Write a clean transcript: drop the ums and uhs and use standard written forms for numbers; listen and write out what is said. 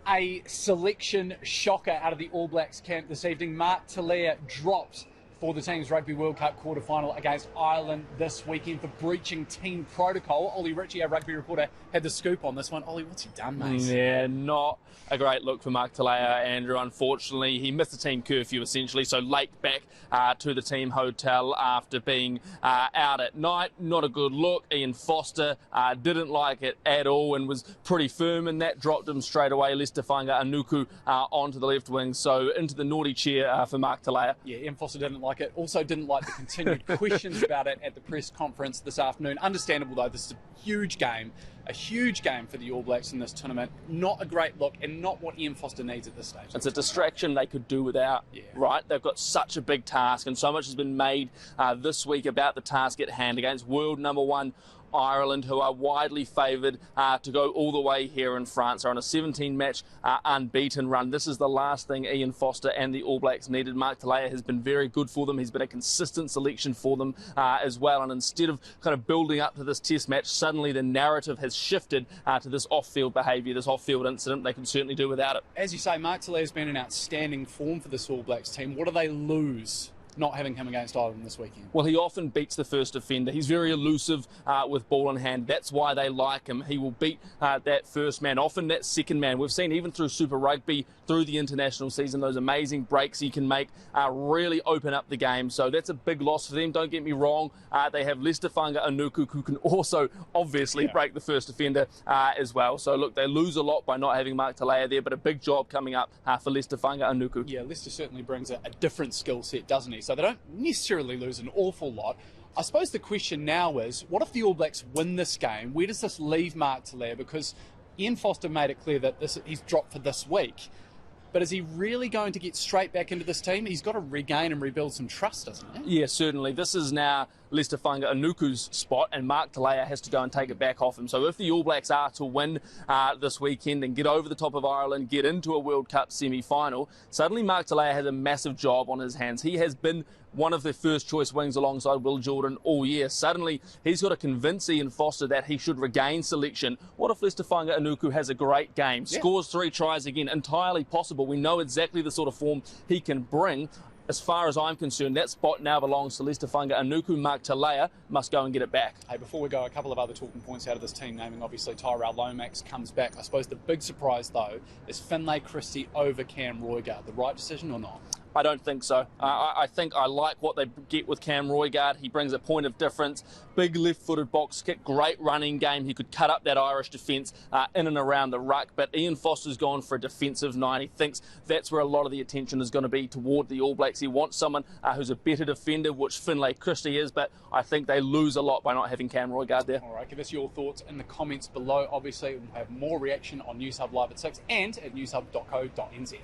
A selection shocker out of the All Blacks camp this evening. Mark Telea dropped for the team's Rugby World Cup quarter-final against Ireland this weekend for breaching team protocol. Ollie Ritchie, our rugby reporter, had the scoop on this one. Ollie, what's he done, mate? Yeah, not a great look for Mark Telea, Andrew. Unfortunately, he missed the team curfew, essentially, so late back to the team hotel after being out at night. Not a good look. Ian Foster didn't like it at all and was pretty firm, and that dropped him straight away. Leicester Anuku onto the left wing, so into the naughty chair for Mark Telea. Yeah, Ian Foster didn't like it. Also didn't like the continued questions about it at the press conference this afternoon. Understandable, though. This is a huge game for the All Blacks in this tournament. Not a great look and not what Ian Foster needs at this stage. It's a distraction they could do without, right? They've got such a big task, and so much has been made this week about the task at hand against world number one Ireland, who are widely favoured to go all the way here in France. They're on a 17-match unbeaten run. This is the last thing Ian Foster and the All Blacks needed. Mark Telea has been very good for them. He's been a consistent selection for them as well. And instead of kind of building up to this test match, suddenly the narrative has shifted to this off-field behaviour, this off-field incident. They can certainly do without it. As you say, Mark Telea has been in outstanding form for this All Blacks team. What do they lose not having him against Ireland this weekend? Well, he often beats the first offender. He's very elusive with ball in hand. That's why they like him. He will beat that first man, often that second man. We've seen even through Super Rugby, through the international season, those amazing breaks he can make really open up the game. So that's a big loss for them. Don't get me wrong. They have Leicester Anuku, who can also obviously break the first offender as well. So look, they lose a lot by not having Mark Telea there, but a big job coming up for Leicester Anuku. Yeah, Leicester certainly brings a different skill set, doesn't he? So they don't necessarily lose an awful lot. I suppose the question now is, what if the All Blacks win this game? Where does this leave Mark Telea? Because Ian Foster made it clear that he's dropped for this week. But is he really going to get straight back into this team? He's got to regain and rebuild some trust, doesn't he? Yeah, certainly. This is now Leicester Anuku's spot, and Mark Telea has to go and take it back off him. So if the All Blacks are to win this weekend and get over the top of Ireland, get into a World Cup semi-final, suddenly Mark Telea has a massive job on his hands. He has been one of their first choice wings alongside Will Jordan all year. Suddenly, he's got to convince Ian Foster that he should regain selection. What if Leicester Anuku has a great game, scores 3 tries again? Entirely possible. We know exactly the sort of form he can bring. As far as I'm concerned, that spot now belongs to Leicester Anuku. Mark Telea must go and get it back. Hey, before we go, a couple of other talking points out of this team naming. Obviously, Tyrell Lomax comes back. I suppose the big surprise, though, is Finlay Christie over Cam Roigard. The right decision or not? I don't think so. I think I like what they get with Cam Roigard. He brings a point of difference. Big left-footed box kick, great running game. He could cut up that Irish defence in and around the ruck. But Ian Foster's gone for a defensive 9. He thinks that's where a lot of the attention is going to be toward the All Blacks. He wants someone who's a better defender, which Finlay Christie is. But I think they lose a lot by not having Cam Roigard there. All right, give us your thoughts in the comments below. Obviously, we'll have more reaction on News Hub Live at 6 and at newshub.co.nz.